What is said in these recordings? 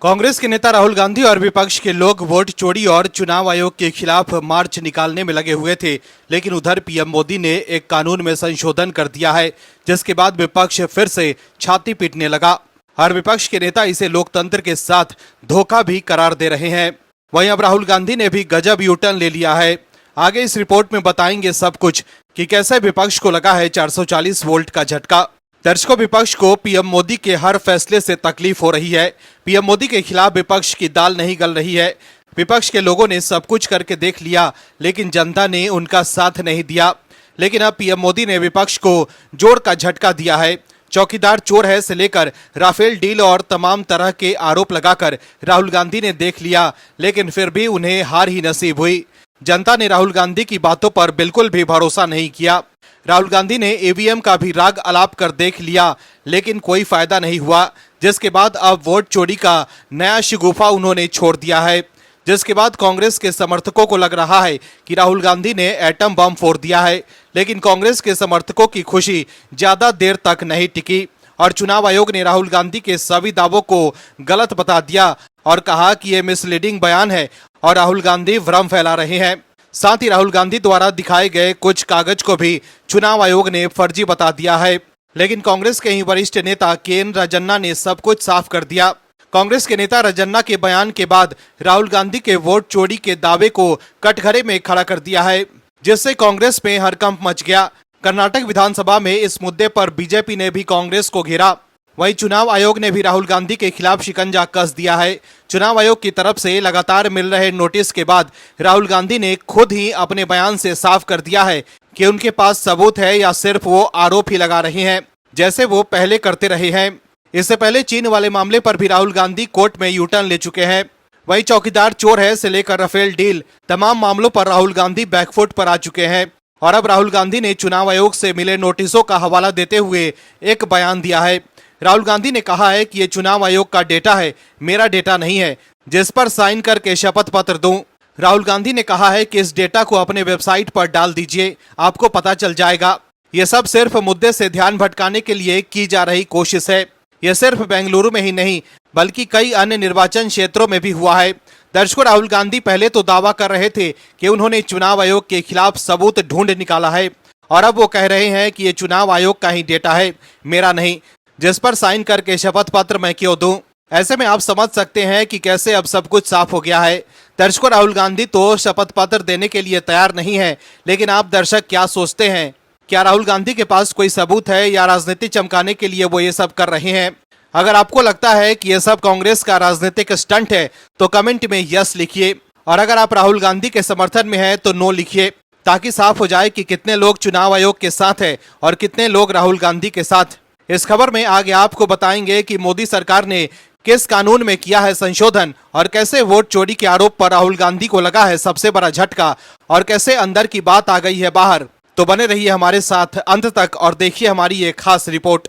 कांग्रेस के नेता राहुल गांधी और विपक्ष के लोग वोट चोरी और चुनाव आयोग के खिलाफ मार्च निकालने में लगे हुए थे, लेकिन उधर पीएम मोदी ने एक कानून में संशोधन कर दिया है, जिसके बाद विपक्ष फिर से छाती पीटने लगा। हर विपक्ष के नेता इसे लोकतंत्र के साथ धोखा भी करार दे रहे हैं। वहीं अब राहुल गांधी ने भी गजब यूटर्न ले लिया है। आगे इस रिपोर्ट में बताएंगे सब कुछ कि कैसे विपक्ष को लगा है 440 वोल्ट का झटका। दर्शकों, विपक्ष को पीएम मोदी के हर फैसले से तकलीफ हो रही है। पीएम मोदी के खिलाफ विपक्ष की दाल नहीं गल रही है। विपक्ष के लोगों ने सब कुछ करके देख लिया, लेकिन जनता ने उनका साथ नहीं दिया। लेकिन अब पीएम मोदी ने विपक्ष को जोर का झटका दिया है। चौकीदार चोर है से लेकर राफेल डील और तमाम तरह के आरोप लगाकर राहुल गांधी ने देख लिया, लेकिन फिर भी उन्हें हार ही नसीब हुई। जनता ने राहुल गांधी की बातों पर बिल्कुल भी भरोसा नहीं किया। राहुल गांधी ने ईवीएम का भी राग अलाप कर देख लिया, लेकिन कोई फायदा नहीं हुआ। जिसके बाद अब वोट चोरी का नया शिगुफा उन्होंने छोड़ दिया है। जिसके बाद कांग्रेस के समर्थकों को लग रहा है कि राहुल गांधी ने एटम बम फोड़ दिया है, लेकिन कांग्रेस के समर्थकों की खुशी ज्यादा देर तक नहीं टिकी और चुनाव आयोग ने राहुल गांधी के सभी दावों को गलत बता दिया और कहा कि ये मिसलीडिंग बयान है और राहुल गांधी भ्रम फैला रहे हैं। साथ ही राहुल गांधी द्वारा दिखाए गए कुछ कागज को भी चुनाव आयोग ने फर्जी बता दिया है। लेकिन कांग्रेस के ही वरिष्ठ नेता केएन राजन्ना ने सब कुछ साफ कर दिया। कांग्रेस के नेता राजन्ना के बयान के बाद राहुल गांधी के वोट चोरी के दावे को कटघरे में खड़ा कर दिया है, जिससे कांग्रेस में हड़कंप मच गया। कर्नाटक विधानसभा में इस मुद्दे पर बीजेपी ने भी कांग्रेस को घेरा। वहीं चुनाव आयोग ने भी राहुल गांधी के खिलाफ शिकंजा कस दिया है। चुनाव आयोग की तरफ से लगातार मिल रहे नोटिस के बाद राहुल गांधी ने खुद ही अपने बयान से साफ कर दिया है कि उनके पास सबूत है या सिर्फ वो आरोप ही लगा रहे हैं, जैसे वो पहले करते रहे हैं। इससे पहले चीन वाले मामले पर भी राहुल गांधी कोर्ट में यूटर्न ले चुके हैं। वही चौकीदार चोर है से लेकर राफेल डील तमाम मामलों पर राहुल गांधी बैकफुट पर आ चुके हैं और अब राहुल गांधी ने चुनाव आयोग से मिले नोटिसों का हवाला देते हुए एक बयान दिया है। राहुल गांधी ने कहा है कि ये चुनाव आयोग का डेटा है, मेरा डेटा नहीं है, जिस पर साइन करके शपथ पत्र दूं। राहुल गांधी ने कहा है कि इस डेटा को अपने वेबसाइट पर डाल दीजिए, आपको पता चल जाएगा। ये सब सिर्फ मुद्दे से ध्यान भटकाने के लिए की जा रही कोशिश है। यह सिर्फ बेंगलुरु में ही नहीं बल्कि कई अन्य निर्वाचन क्षेत्रों में भी हुआ है। दर्शकों, राहुल गांधी पहले तो दावा कर रहे थे कि उन्होंने चुनाव आयोग के खिलाफ सबूत ढूंढ निकाला है और अब वो कह रहे हैं कि ये चुनाव आयोग का ही डेटा है, मेरा नहीं, जिस पर साइन करके शपथ पत्र मैं क्यों दूं। ऐसे में आप समझ सकते हैं कि कैसे अब सब कुछ साफ हो गया है। दर्शकों, राहुल गांधी तो शपथ पत्र देने के लिए तैयार नहीं है, लेकिन आप दर्शक क्या सोचते हैं? क्या राहुल गांधी के पास कोई सबूत है या राजनीति चमकाने के लिए वो ये सब कर रहे हैं? अगर आपको लगता है कि ये सब कांग्रेस का राजनीतिक स्टंट है तो कमेंट में यस लिखिए, और अगर आप राहुल गांधी के समर्थन में है तो नो लिखिए, ताकि साफ हो जाए कि कितने लोग चुनाव आयोग के साथ है और कितने लोग राहुल गांधी के साथ। इस खबर में आगे आपको बताएंगे कि मोदी सरकार ने किस कानून में किया है संशोधन और कैसे वोट चोरी के आरोप पर राहुल गांधी को लगा है सबसे बड़ा झटका और कैसे अंदर की बात आ गई है बाहर। तो बने रहिए हमारे साथ अंत तक और देखिए हमारी ये खास रिपोर्ट।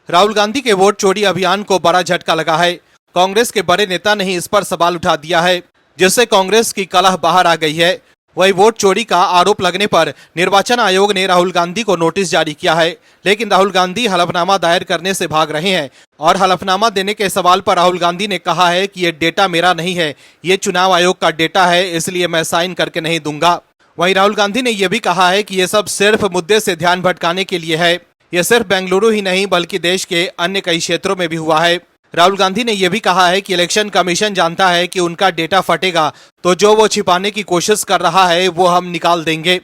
राहुल गांधी के वोट चोरी अभियान को बड़ा झटका लगा है। कांग्रेस के बड़े नेता ने इस पर सवाल उठा दिया है, जिससे कांग्रेस की कलह बाहर आ गई है। वही वोट चोरी का आरोप लगने पर निर्वाचन आयोग ने राहुल गांधी को नोटिस जारी किया है, लेकिन राहुल गांधी हलफनामा दायर करने से भाग रहे हैं और हलफनामा देने के सवाल पर राहुल गांधी ने कहा है कि ये डेटा मेरा नहीं है, ये चुनाव आयोग का डेटा है, इसलिए मैं साइन करके नहीं दूंगा। वहीं राहुल गांधी ने यह भी कहा है कि ये सब सिर्फ मुद्दे से ध्यान भटकाने के लिए है। ये सिर्फ बेंगलुरु ही नहीं बल्कि देश के अन्य कई क्षेत्रों में भी हुआ है। राहुल गांधी ने यह भी कहा है कि इलेक्शन कमीशन जानता है कि उनका डेटा फटेगा, तो जो वो छिपाने की कोशिश कर रहा है वो हम निकाल देंगे।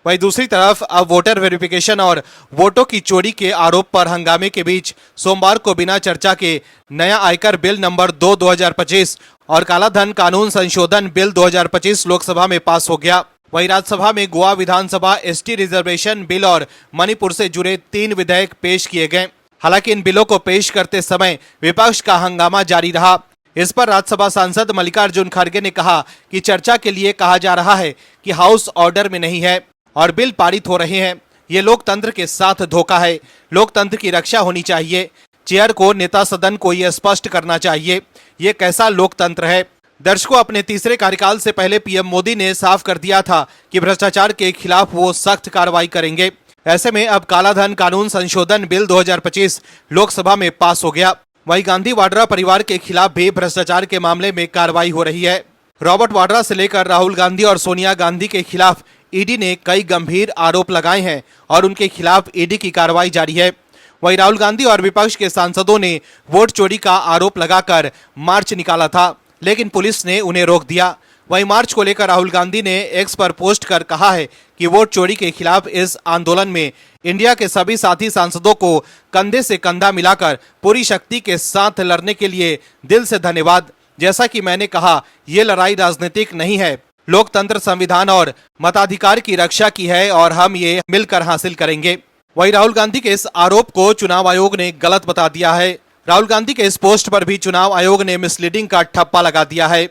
वहीं दूसरी तरफ अब वोटर वेरिफिकेशन और वोटों की चोरी के आरोप पर हंगामे के बीच सोमवार को बिना चर्चा के नया आयकर बिल नंबर 2/2025 और कालाधन कानून संशोधन बिल 2025 लोकसभा में पास हो गया। वहीं राज्यसभा में गोवा विधानसभा एसटी रिजर्वेशन बिल और मणिपुर से जुड़े 3 विधेयक पेश किए गए। हालांकि इन बिलों को पेश करते समय विपक्ष का हंगामा जारी रहा। इस पर राज्यसभा सांसद मल्लिकार्जुन खड़गे ने कहा कि चर्चा के लिए कहा जा रहा है कि हाउस ऑर्डर में नहीं है और बिल पारित हो रहे हैं। ये लोकतंत्र के साथ धोखा है। लोकतंत्र की रक्षा होनी चाहिए। चेयर को नेता सदन को ये स्पष्ट करना चाहिए, ये कैसा लोकतंत्र है। दर्शकों, अपने तीसरे कार्यकाल से पहले पीएम मोदी ने साफ कर दिया था कि भ्रष्टाचार के खिलाफ वो सख्त कार्रवाई करेंगे। ऐसे में अब कालाधन कानून संशोधन बिल 2025 लोकसभा में पास हो गया। वहीं गांधी वाड्रा परिवार के खिलाफ भी भ्रष्टाचार के मामले में कार्रवाई हो रही है। रॉबर्ट वाड्रा से लेकर राहुल गांधी और सोनिया गांधी के खिलाफ ईडी ने कई गंभीर आरोप लगाए हैं और उनके खिलाफ ईडी की कार्रवाई जारी है। वहीं राहुल गांधी और विपक्ष के सांसदों ने वोट चोरी का आरोप लगाकर मार्च निकाला था, लेकिन पुलिस ने उन्हें रोक दिया। वहीं मार्च को लेकर राहुल गांधी ने एक्स पर पोस्ट कर कहा है कि वोट चोरी के खिलाफ इस आंदोलन में इंडिया के सभी साथी सांसदों को कंधे से कंधा मिलाकर पूरी शक्ति के साथ लड़ने के लिए दिल से धन्यवाद। जैसा कि मैंने कहा, ये लड़ाई राजनीतिक नहीं है, लोकतंत्र, संविधान और मताधिकार की रक्षा की है और हम ये मिलकर हासिल करेंगे। वहीं राहुल गांधी के इस आरोप को चुनाव आयोग ने गलत बता दिया है। राहुल गांधी के इस पोस्ट पर भी चुनाव आयोग ने मिसलीडिंग का ठप्पा लगा दिया है।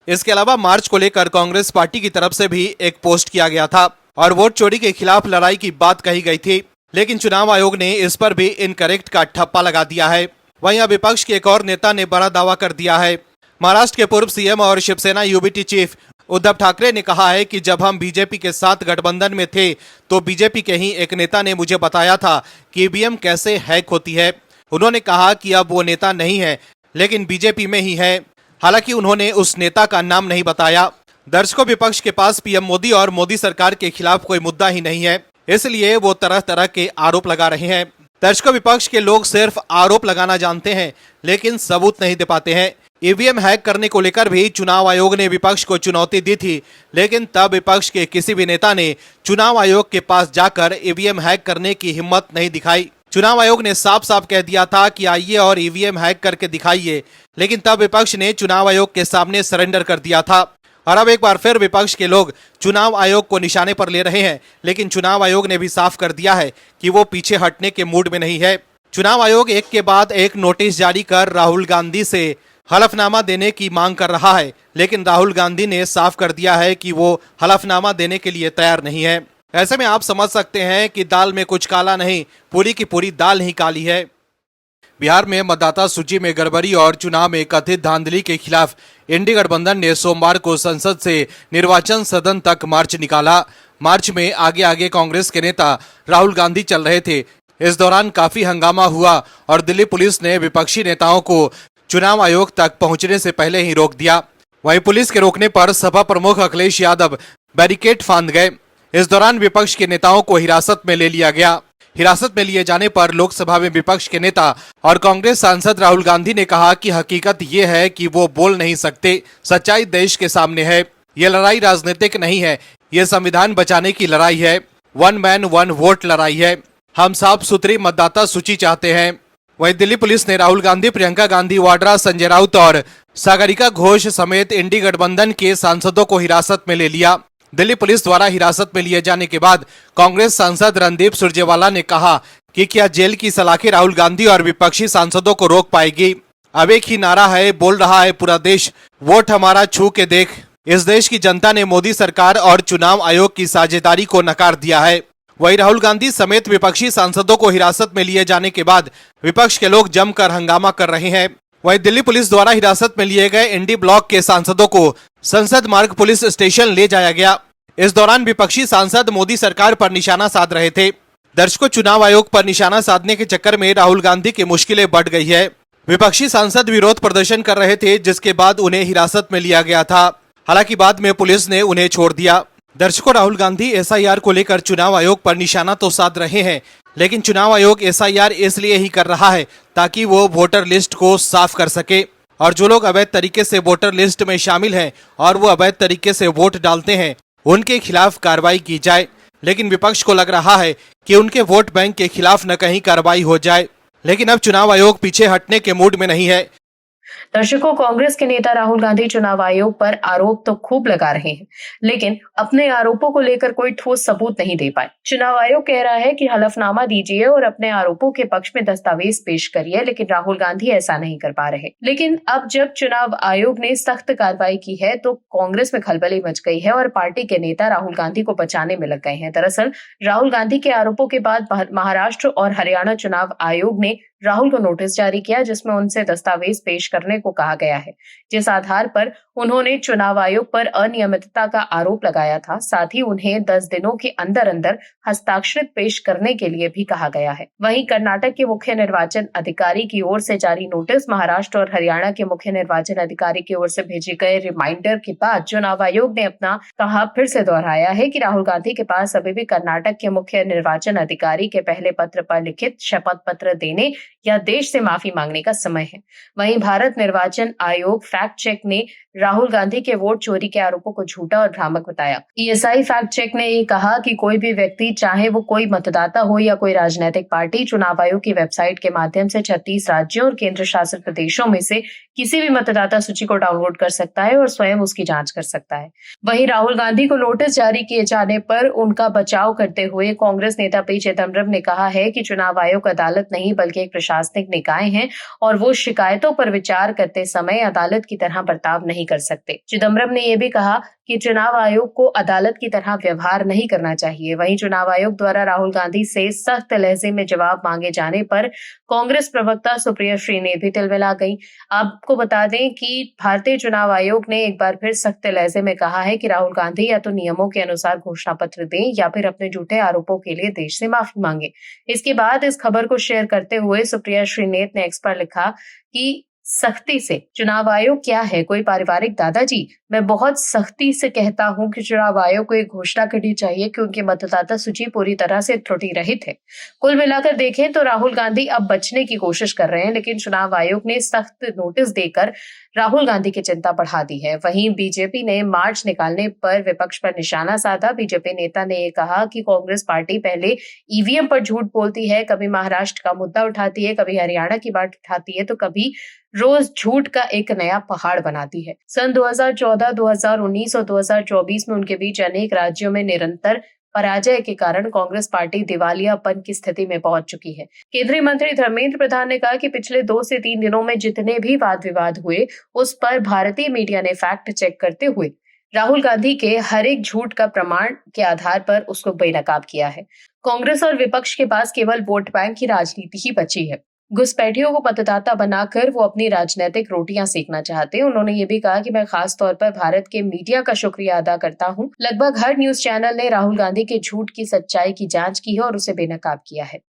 इसके अलावा मार्च को लेकर कांग्रेस पार्टी की तरफ से भी एक पोस्ट किया गया था और वोट चोरी के खिलाफ लड़ाई की बात कही गई थी, लेकिन चुनाव आयोग ने इस पर भी इनकरेक्ट का ठप्पा लगा दिया है। वहीं अब विपक्ष के एक और नेता ने बड़ा दावा कर दिया है। महाराष्ट्र के पूर्व सीएम और शिवसेना यूबीटी चीफ उद्धव ठाकरे ने कहा है कि जब हम बीजेपी के साथ गठबंधन में थे तो बीजेपी के ही एक नेता ने मुझे बताया था कि ईवीएम कैसे हैक होती है। उन्होंने कहा कि अब वो नेता नहीं है, लेकिन बीजेपी में ही है। हालांकि उन्होंने उस नेता का नाम नहीं बताया। दर्शकों, विपक्ष के पास पीएम मोदी और मोदी सरकार के खिलाफ कोई मुद्दा ही नहीं है, इसलिए वो तरह तरह के आरोप लगा रहे हैं। दर्शकों, विपक्ष के लोग सिर्फ आरोप लगाना जानते हैं, लेकिन सबूत नहीं दे पाते हैं। ईवीएम हैक करने को लेकर भी चुनाव आयोग ने विपक्ष को चुनौती दी थी, लेकिन तब विपक्ष के किसी भी नेता ने चुनाव आयोग के पास जाकर ईवीएम हैक करने की हिम्मत नहीं दिखाई। चुनाव आयोग ने साफ साफ कह दिया था कि आइए और ईवीएम हैक करके दिखाइए, लेकिन तब विपक्ष ने चुनाव आयोग के सामने सरेंडर कर दिया था। और अब एक बार फिर विपक्ष के लोग चुनाव आयोग को निशाने पर ले रहे हैं, लेकिन चुनाव आयोग ने भी साफ कर दिया है कि वो पीछे हटने के मूड में नहीं है। चुनाव आयोग एक के बाद एक नोटिस जारी कर राहुल गांधी से हलफनामा देने की मांग कर रहा है, लेकिन राहुल गांधी ने साफ कर दिया है कि वो हलफनामा देने के लिए तैयार नहीं है। ऐसे में आप समझ सकते हैं कि दाल में कुछ काला नहीं, पूरी की पूरी दाल ही काली है। बिहार में मतदाता सूची में गड़बड़ी और चुनाव में कथित धांधली के खिलाफ इंडी गठबंधन ने सोमवार को संसद से निर्वाचन सदन तक मार्च निकाला। मार्च में आगे आगे कांग्रेस के नेता राहुल गांधी चल रहे थे। इस दौरान काफी हंगामा हुआ और दिल्ली पुलिस ने विपक्षी नेताओं को चुनाव आयोग तक पहुंचने से पहले ही रोक दिया। वहीं पुलिस के रोकने पर सपा प्रमुख अखिलेश यादव बैरिकेड फांद गए। इस दौरान विपक्ष के नेताओं को हिरासत में ले लिया गया। हिरासत में लिए जाने पर लोकसभा में विपक्ष के नेता और कांग्रेस सांसद राहुल गांधी ने कहा कि हकीकत ये है कि वो बोल नहीं सकते, सच्चाई देश के सामने है। ये लड़ाई राजनीतिक नहीं है, ये संविधान बचाने की लड़ाई है, वन मैन वन वोट लड़ाई है। हम साफ सुथरी मतदाता सूची चाहते हैं। वहीं दिल्ली पुलिस ने राहुल गांधी, प्रियंका गांधी वाड्रा, संजय राउत और सागरिका घोष समेत इंडी गठबंधन के सांसदों को हिरासत में ले लिया। दिल्ली पुलिस द्वारा हिरासत में लिए जाने के बाद कांग्रेस सांसद रणदीप सुरजेवाला ने कहा कि क्या जेल की सलाखें राहुल गांधी और विपक्षी सांसदों को रोक पाएगी। अब एक ही नारा है, बोल रहा है पूरा देश, वोट हमारा, छू के देख। इस देश की जनता ने मोदी सरकार और चुनाव आयोग की साझेदारी को नकार दिया है। वहीं राहुल गांधी समेत विपक्षी सांसदों को हिरासत में लिए जाने के बाद विपक्ष के लोग जमकर हंगामा कर रहे हैं। वहीं दिल्ली पुलिस द्वारा हिरासत में लिए गए इंडी ब्लॉक के सांसदों को संसद मार्ग पुलिस स्टेशन ले जाया गया। इस दौरान विपक्षी सांसद मोदी सरकार पर निशाना साध रहे थे। दर्शकों, चुनाव आयोग पर निशाना साधने के चक्कर में राहुल गांधी की मुश्किलें बढ़ गई है। विपक्षी सांसद विरोध प्रदर्शन कर रहे थे, जिसके बाद उन्हें हिरासत में लिया गया था। हालांकि बाद में पुलिस ने उन्हें छोड़ दिया। दर्शकों, राहुल गांधी एसआईआर को लेकर चुनाव आयोग पर निशाना तो साध रहे हैं, लेकिन चुनाव आयोग एसआईआर इसलिए ही कर रहा है ताकि वो वोटर लिस्ट को साफ कर सके और जो लोग अवैध तरीके से वोटर लिस्ट में शामिल हैं और वो अवैध तरीके से वोट डालते हैं, उनके खिलाफ कार्रवाई की जाए। लेकिन विपक्ष को लग रहा है कि उनके वोट बैंक के खिलाफ न कहीं कार्रवाई हो जाए। लेकिन अब चुनाव आयोग पीछे हटने के मूड में नहीं है। दर्शकों, कांग्रेस के नेता राहुल गांधी चुनाव आयोग पर आरोप तो खूब लगा रहे हैं, लेकिन अपने आरोपों को लेकर कोई ठोस सबूत नहीं दे पाए। चुनाव आयोग कह रहा है कि हलफनामा दीजिए और अपने आरोपों के पक्ष में दस्तावेज पेश करिए, लेकिन राहुल गांधी ऐसा नहीं कर पा रहे। लेकिन अब जब चुनाव आयोग ने सख्त कार्रवाई की है तो कांग्रेस में खलबली मच गई है और पार्टी के नेता राहुल गांधी को बचाने में लग गए हैं। दरअसल राहुल गांधी के आरोपों के बाद महाराष्ट्र और हरियाणा चुनाव आयोग ने राहुल को नोटिस जारी किया, जिसमें उनसे दस्तावेज पेश करने को कहा गया है, जिस आधार पर उन्होंने चुनाव आयोग पर अनियमितता का आरोप लगाया था। साथ ही उन्हें 10 दिनों के अंदर अंदर हस्ताक्षरित पेश करने के लिए भी कहा गया है। वहीं कर्नाटक के मुख्य निर्वाचन अधिकारी की ओर से जारी नोटिस, महाराष्ट्र और हरियाणा के मुख्य निर्वाचन अधिकारी की ओर से भेजे गए रिमाइंडर के बाद चुनाव आयोग ने अपना कहा फिर से दोहराया है कि राहुल गांधी के पास अभी भी कर्नाटक के मुख्य निर्वाचन अधिकारी के पहले पत्र पर लिखित शपथ पत्र देने या देश से माफी मांगने का समय है। वहीं भारत निर्वाचन आयोग फैक्ट चेक ने राहुल गांधी के वोट चोरी के आरोपों को झूठा और भ्रामक बताया। ईएसआई फैक्ट चेक ने ये कहा कि कोई भी व्यक्ति, चाहे वो कोई मतदाता हो या कोई राजनीतिक पार्टी, चुनाव आयोग की वेबसाइट के माध्यम से 36 राज्यों और केंद्र शासित प्रदेशों में से किसी भी मतदाता सूची को डाउनलोड कर सकता है और स्वयं उसकी जांच कर सकता है। वहीं राहुल गांधी को नोटिस जारी किए जाने पर उनका बचाव करते हुए कांग्रेस नेता पी चिदम्बरम ने कहा है कि चुनाव आयोग अदालत नहीं बल्कि एक प्रशासनिक निकाय है और वो शिकायतों पर विचार करते समय अदालत की तरह बर्ताव नहीं कर सकते। चिदम्बरम ने यह भी कहा कि चुनाव आयोग को अदालत की तरह व्यवहार नहीं करना चाहिए। वहीं चुनाव आयोग द्वारा राहुल गांधी से सख्त लहजे में जवाब मांगे जाने पर कांग्रेस प्रवक्ता सुप्रिया श्रीनेत भी तिलमिला गई। आपको बता दें कि भारतीय चुनाव आयोग ने एक बार फिर सख्त लहजे में कहा है कि राहुल गांधी या तो नियमों के अनुसार घोषणा पत्र दें या फिर अपने झूठे आरोपों के लिए देश से माफी मांगे। इसके बाद इस खबर को शेयर करते हुए सुप्रिया श्रीनेत ने एक्स पर लिखा कि सख्ती से चुनाव आयोग क्या है, कोई पारिवारिक दादाजी? मैं बहुत सख्ती से कहता हूं कि चुनाव आयोग को एक घोषणा करनी चाहिए कि उनकी मतदाता सूची पूरी तरह से त्रुटि रहित है। कुल मिलाकर देखें तो राहुल गांधी अब बचने की कोशिश कर रहे हैं, लेकिन चुनाव आयोग ने सख्त नोटिस देकर राहुल गांधी की चिंता बढ़ा दी है। वहीं बीजेपी ने मार्च निकालने पर विपक्ष पर निशाना साधा। बीजेपी नेता ने यह कहा कि कांग्रेस पार्टी पहले ईवीएम पर झूठ बोलती है, कभी महाराष्ट्र का मुद्दा उठाती है, कभी हरियाणा की बात उठाती है, तो कभी रोज झूठ का एक नया पहाड़ बनाती है। सन 2014, 2019 और 2024 में उनके बीच अनेक राज्यों में निरंतर पराजय के कारण कांग्रेस पार्टी दिवालियापन की स्थिति में पहुंच चुकी है। केंद्रीय मंत्री धर्मेंद्र प्रधान ने कहा कि पिछले 2 से 3 दिनों में जितने भी वाद विवाद हुए, उस पर भारतीय मीडिया ने फैक्ट चेक करते हुए राहुल गांधी के हर एक झूठ का प्रमाण के आधार पर उसको बेनकाब किया है। कांग्रेस और विपक्ष के पास केवल वोट बैंक की राजनीति ही बची है। घुसपैठियों को मतदाता बनाकर वो अपनी राजनीतिक रोटियां सेकना चाहते हैं। उन्होंने ये भी कहा कि मैं खास तौर पर भारत के मीडिया का शुक्रिया अदा करता हूं। लगभग हर न्यूज चैनल ने राहुल गांधी के झूठ की सच्चाई की जांच की है और उसे बेनकाब किया है।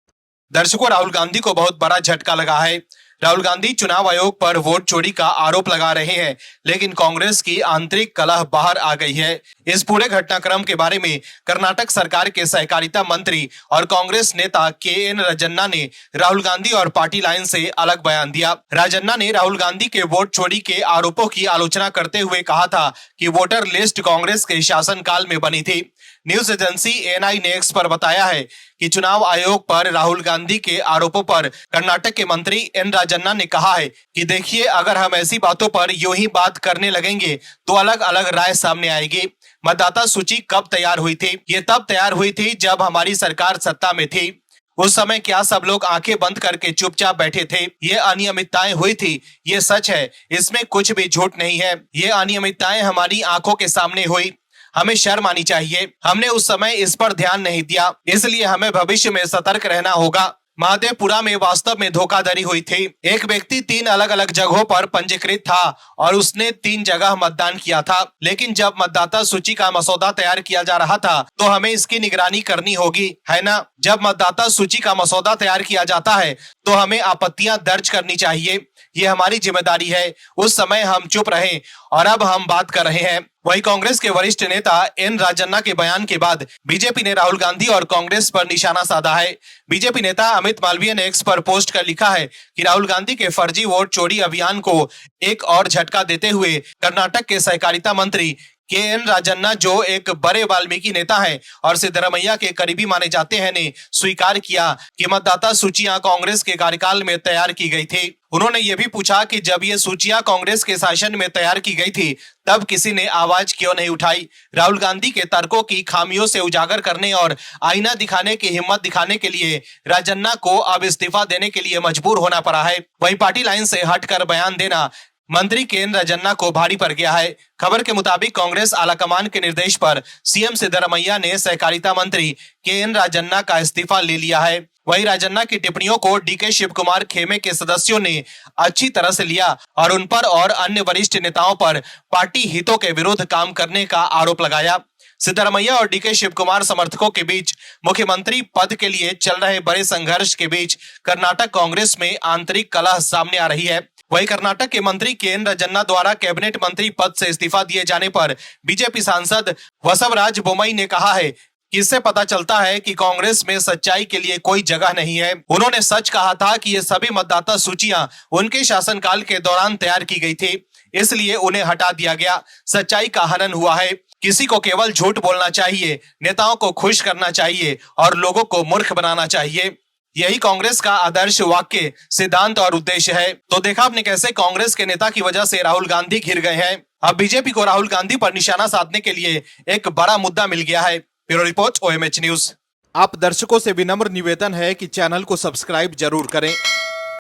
दर्शकों, राहुल गांधी को बहुत बड़ा झटका लगा है। राहुल गांधी चुनाव आयोग पर वोट चोरी का आरोप लगा रहे हैं, लेकिन कांग्रेस की आंतरिक कलह बाहर आ गई है। इस पूरे घटनाक्रम के बारे में कर्नाटक सरकार के सहकारिता मंत्री और कांग्रेस नेता के.एन. राजन्ना ने राहुल गांधी और पार्टी लाइन से अलग बयान दिया। राजन्ना ने राहुल गांधी के वोट चोरी के आरोपों की आलोचना करते हुए कहा था कि वोटर लिस्ट कांग्रेस के शासनकाल में बनी थी। न्यूज एजेंसी एएनआई ने एक्स पर बताया है कि चुनाव आयोग पर राहुल गांधी के आरोपों पर कर्नाटक के मंत्री एन राजन्ना ने कहा है कि देखिए, अगर हम ऐसी बातों पर यूं ही बात करने लगेंगे तो अलग अलग राय सामने आएगी। मतदाता सूची कब तैयार हुई थी? ये तब तैयार हुई थी जब हमारी सरकार सत्ता में थी। उस समय क्या सब लोग आंखें बंद करके चुपचाप बैठे थे? ये अनियमितताएं हुई थी, ये सच है, इसमें कुछ भी झूठ नहीं है। ये अनियमितताएं हमारी आंखों के सामने हुई। हमें शर्म आनी चाहिए। हमने उस समय इस पर ध्यान नहीं दिया, इसलिए हमें भविष्य में सतर्क रहना होगा। महादेवपुरा में वास्तव में धोखाधड़ी हुई थी। एक व्यक्ति 3 अलग अलग जगहों पर पंजीकृत था और उसने 3 जगह मतदान किया था, लेकिन जब मतदाता सूची का मसौदा तैयार किया जा रहा था तो हमें इसकी निगरानी करनी होगी, है ना? जब मतदाता सूची का मसौदा तैयार किया जाता है तो हमें आपत्तियां दर्ज करनी चाहिए, ये हमारी जिम्मेदारी है। उस समय हम चुप रहे और अब हम बात कर रहे हैं। वहीं कांग्रेस के वरिष्ठ नेता एन राजन्ना के बयान के बाद बीजेपी ने राहुल गांधी और कांग्रेस पर निशाना साधा है। बीजेपी नेता अमित मालवीय ने एक्स पर पोस्ट कर लिखा है कि राहुल गांधी के फर्जी वोट चोरी अभियान को एक और झटका देते हुए कर्नाटक के सहकारिता मंत्री के.एन. राजन्ना, जो एक बड़े वाल्मीकि नेता हैं और सिद्धरामैया के करीबी माने जाते हैं, ने स्वीकार किया कि मतदाता सूचियां कांग्रेस के कार्यकाल में तैयार की गई थी। उन्होंने ये भी पूछा कि जब ये सूचियां कांग्रेस के शासन में तैयार की गई थी तब किसी ने आवाज क्यों नहीं उठाई। राहुल गांधी के तर्कों की खामियों से उजागर करने और आईना दिखाने की हिम्मत दिखाने के लिए राजन्ना को अब इस्तीफा देने के लिए मजबूर होना पड़ा है। वहीं पार्टी लाइन से हटकर बयान देना मंत्री के.एन. राजन्ना को भारी पड़ गया है। खबर के मुताबिक कांग्रेस आलाकमान के निर्देश पर सीएम सिद्धरामैया ने सहकारिता मंत्री के.एन. राजन्ना का इस्तीफा ले लिया है। वहीं राजन्ना की टिप्पणियों को डीके शिव कुमार खेमे के सदस्यों ने अच्छी तरह से लिया और उन पर और अन्य वरिष्ठ नेताओं पर पार्टी हितों के विरुद्ध काम करने का आरोप लगाया। सिद्धरमैया और डीके शिव कुमार समर्थकों के बीच मुख्यमंत्री पद के लिए चल रहे बड़े संघर्ष के बीच कर्नाटक कांग्रेस में आंतरिक कलह सामने आ रही है। वहीं कर्नाटक के मंत्री के.एन. राजन्ना द्वारा कैबिनेट मंत्री पद से इस्तीफा दिए जाने पर बीजेपी सांसद वसवराज बोम्मई ने कहा है कि इससे पता चलता है कि कांग्रेस में सच्चाई के लिए कोई जगह नहीं है। उन्होंने सच कहा था कि ये सभी मतदाता सूचियां उनके शासनकाल के दौरान तैयार की गई थी, इसलिए उन्हें हटा दिया गया। सच्चाई का हनन हुआ है। किसी को केवल झूठ बोलना चाहिए, नेताओं को खुश करना चाहिए और लोगों को मूर्ख बनाना चाहिए। यही कांग्रेस का आदर्श वाक्य, सिद्धांत और उद्देश्य है। तो देखा आपने कैसे कांग्रेस के नेता की वजह से राहुल गांधी घिर गए हैं। अब बीजेपी को राहुल गांधी पर निशाना साधने के लिए एक बड़ा मुद्दा मिल गया है। Bureau report OMH news. आप दर्शकों से विनम्र निवेदन है कि चैनल को सब्सक्राइब जरूर करें